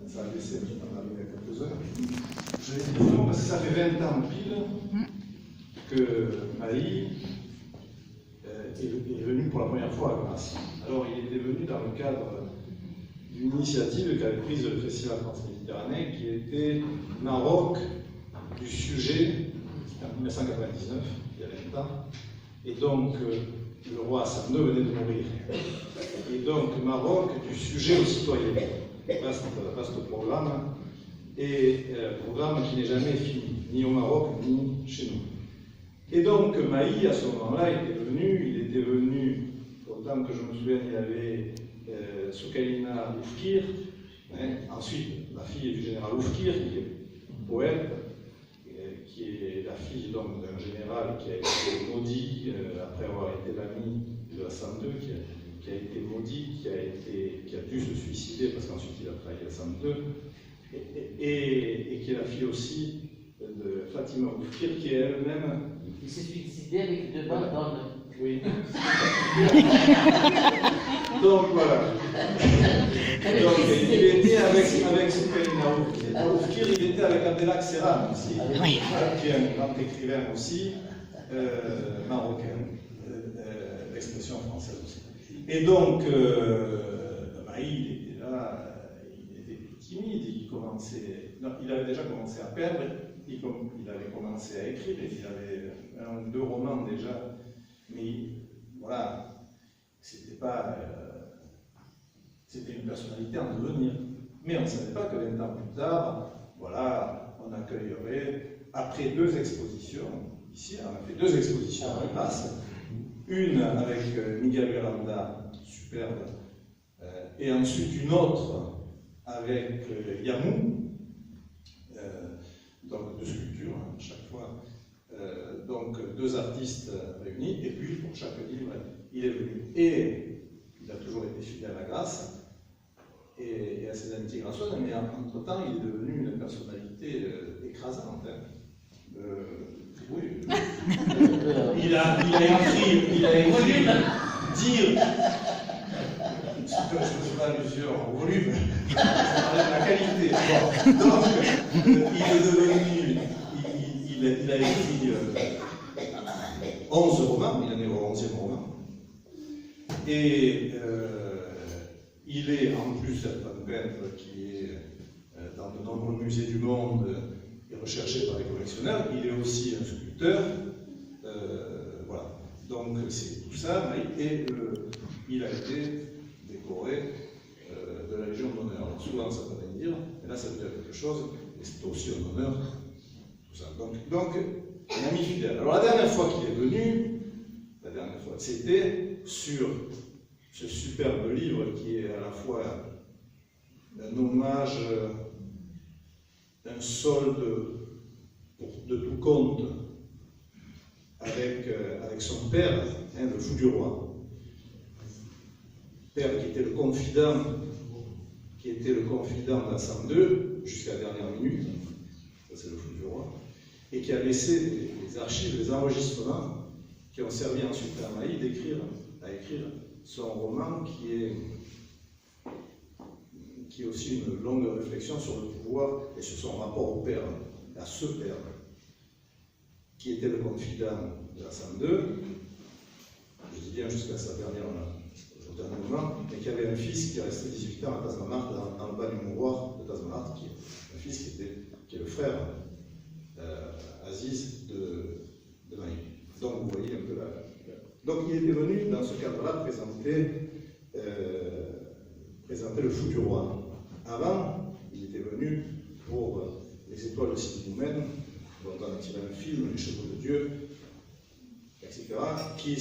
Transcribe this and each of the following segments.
ça a laissé en arriver à quelques-uns. Je l'ai dit non parce que ça fait 20 ans pile que Maï est venu pour la première fois à Grasse. Alors il était venu dans le cadre d'une initiative qu'avait prise le Festival France Méditerranée, qui était Maroc du sujet, en 1999, il y a 20 ans, et donc le roi Hassan II venait de mourir. Et donc Maroc du sujet aux citoyens. Vaste programme, et programme qui n'est jamais fini, ni au Maroc, ni chez nous. Et donc Maï, à ce moment-là, il était venu, autant que je me souviens, il y avait Soukaina Oufkir, ensuite la fille du général Oufkir, qui est poète, qui est la fille d'un général qui a été maudit après avoir été l'ami de Hassan II, qui a été maudit, qui a dû se suicider parce qu'ensuite il a trahi Hassan II, et qui est la fille aussi de Fatima Oufkir, qui est elle-même. Il s'est suicidé avec deux balles dans le. Oui. Donc voilà. Donc il était avec Soukaina Oufkir, il était avec Abdelak Serran aussi, qui est un grand écrivain aussi, marocain, d'expression française aussi. Et donc, Maï, il était là, il était timide, il avait déjà commencé à perdre, il avait commencé à écrire, il avait 1 ou 2 romans déjà, mais voilà, c'était une personnalité en devenir. Mais on ne savait pas que 20 ans plus tard, voilà, on accueillerait, après 2 expositions, ici, on a fait 2 expositions à Grasse, une avec Miguel Granda, superbe, et ensuite une autre avec Yamou, donc 2 sculptures à chaque fois, donc 2 artistes réunis, et puis pour chaque livre, il est venu. Et il a toujours été fidèle à Grasse et à ses amitiés grassonnes, mais entre-temps, il est devenu une personnalité écrasante. Oui. Il a écrit dire. Je ne fais pas allusion au volume, je parlais de la qualité. Bon. Donc, il est devenu. Il a écrit 11 romans, il en est au 11e roman. Et il est, en plus d'être un peintre qui est dans de nombreux musées du monde et recherché par les collectionneurs, il est aussi un sculpteur. Voilà. Donc c'est tout ça, et il a été décoré de la Légion d'honneur. Alors souvent ça ne veut rien dire, mais là ça veut dire quelque chose, et c'est aussi un honneur, tout ça. Donc un ami fidèle. Alors la dernière fois qu'il est venu, c'était sur ce superbe livre qui est à la fois un hommage, un solde de tout compte avec son père, le fou du roi. Père qui était le confident d'Hassan II jusqu'à la dernière minute, ça c'est le fou du roi, et qui a laissé les archives, les enregistrements qui ont servi ensuite à Maï à écrire son roman qui est aussi une longue réflexion sur le pouvoir et sur son rapport au père, à ce père, qui était le confident de Hassan II, je dis bien jusqu'à sa dernier moment, mais qui avait un fils qui est resté 18 ans à Tazmamart, dans le bas du mouroir de Tazmamart, qui est un fils qui est le frère Aziz de Maï. Donc vous voyez un peu la... Donc il était venu dans ce cadre-là présenter le fou du roi. Avant, il était venu pour les étoiles de Sidi Boumen, dont on a tiré un film, Les Chevaux de Dieu, etc., qui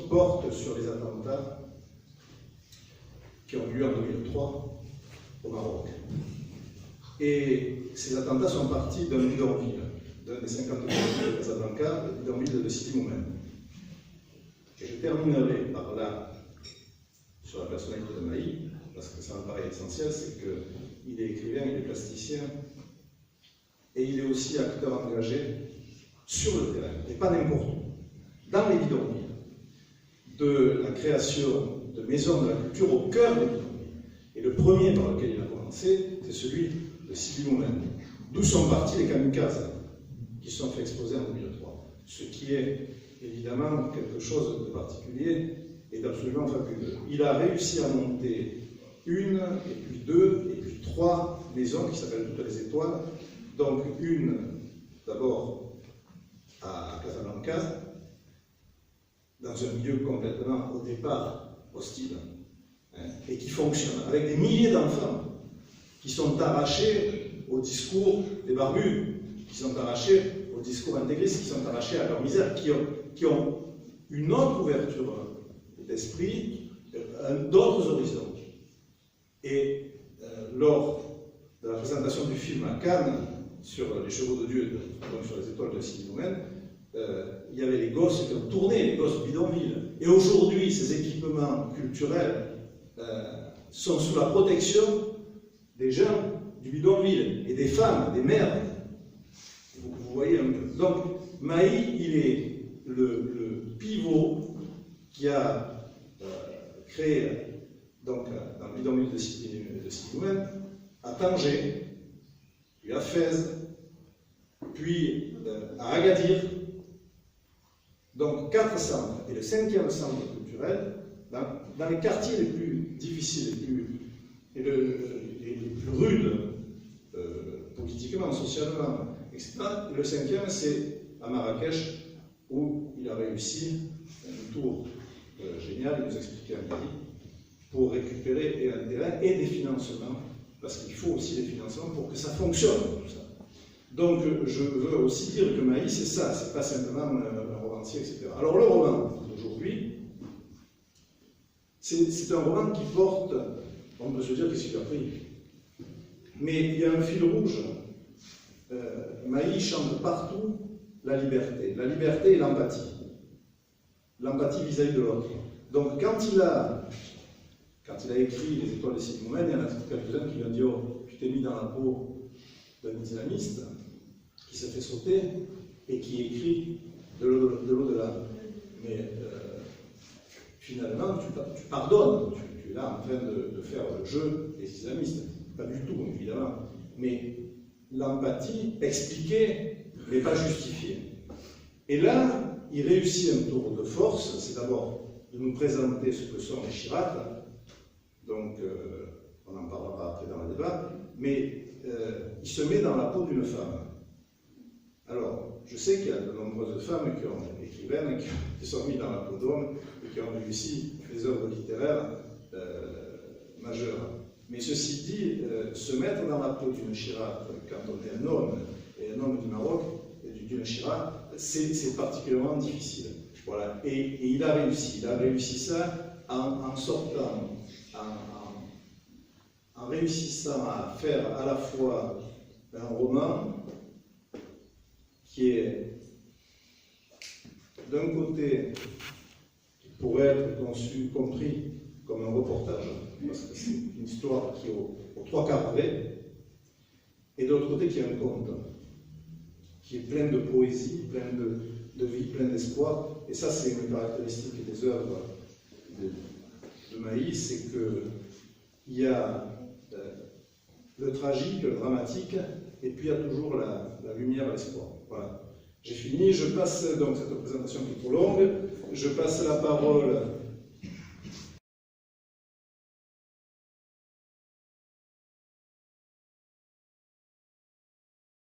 porte sur les attentats qui ont eu lieu en 2003 au Maroc. Et ces attentats sont partis d'un bidonville, d'un des 50 bidonvilles de Casablanca, le bidonville de Sidi Boumen. Et je terminerai par là sur la personnalité de Maï, parce que ça me paraît essentiel, c'est qu'il est écrivain, il est plasticien, et il est aussi acteur engagé sur le terrain, et pas n'importe où, dans les bidonvilles, de la création de maisons de la culture au cœur des bidonvilles. Et le premier par lequel il a commencé, français, c'est celui de Sidi Moumen. D'où sont partis les kamikazes, qui se sont fait exploser en 2003. Ce qui est évidemment quelque chose de particulier et d'absolument fabuleux. Il a réussi à monter une, et puis deux, et puis trois maisons qui s'appellent toutes les étoiles. Donc une, d'abord, à Casablanca, dans un milieu complètement, au départ, hostile, hein, et qui fonctionne, avec des milliers d'enfants qui sont arrachés au discours des barbus, qui sont arrachés au discours intégristes, qui sont arrachés à leur misère, qui ont une autre ouverture d'esprit, d'autres horizons. Et lors de la présentation du film à Cannes, sur les chevaux de Dieu, donc sur les étoiles de Sidi Moumen, il y avait les gosses qui ont tourné, les gosses bidonvilles. Et aujourd'hui, ces équipements culturels sont sous la protection des gens du bidonville et des femmes, des mères. Vous voyez un peu. Donc, Maï, il est le pivot qui a créé, donc, dans le bidonville de Sidi Moumen, à Tanger, puis à Fès, puis à Agadir. Donc 4 centres. Et le 5e centre culturel, dans les quartiers les plus difficiles, les plus rudes, politiquement, socialement, etc. Et le 5e, c'est à Marrakech, où il a réussi un tour génial, il nous expliquait un pays, pour récupérer un terrain et des financements, parce qu'il faut aussi des financements pour que ça fonctionne, tout ça. Donc, je veux aussi dire que Maï, c'est ça, c'est pas simplement un romancier, etc. Alors, le roman d'aujourd'hui, c'est un roman qui porte, on peut se dire qu'est-ce qu'il a pris, mais il y a un fil rouge. Maï chante partout la liberté et l'empathie. L'empathie vis-à-vis de l'autre. Donc, quand il a écrit Les étoiles de Sidi Moumen, il y en a quelques-uns qui lui ont dit « Oh, tu t'es mis dans la peau d'un islamiste qui s'est fait sauter et qui écrit de l'au-delà. » Mais finalement, tu pardonnes, tu es là en train de faire le jeu des islamistes. Pas du tout, évidemment. Mais l'empathie expliquée, mais pas justifiée. Et là, il réussit un tour de force, c'est d'abord de nous présenter ce que sont les Chirates. Donc, on en parlera après dans le débat, mais il se met dans la peau d'une femme. Alors, je sais qu'il y a de nombreuses femmes écrivaines qui sont mises dans la peau d'hommes et qui ont réussi des œuvres littéraires majeures. Mais ceci dit, se mettre dans la peau d'une Chirate quand on est un homme, et un homme du Maroc, et d'une Chirate, c'est particulièrement difficile. Voilà. Et il a réussi ça en sortant, en réussissant à faire à la fois un roman qui est d'un côté qui pourrait être compris comme un reportage, parce que c'est une histoire qui est aux 3/4 vraie, et de l'autre côté qui est un conte, qui est plein de poésie, plein de vie, plein d'espoir. Et ça, c'est une caractéristique des œuvres de Maï, c'est qu'il y a le tragique, le dramatique, et puis il y a toujours la lumière, l'espoir. Voilà. J'ai fini, je passe donc cette présentation qui est trop longue, je passe la parole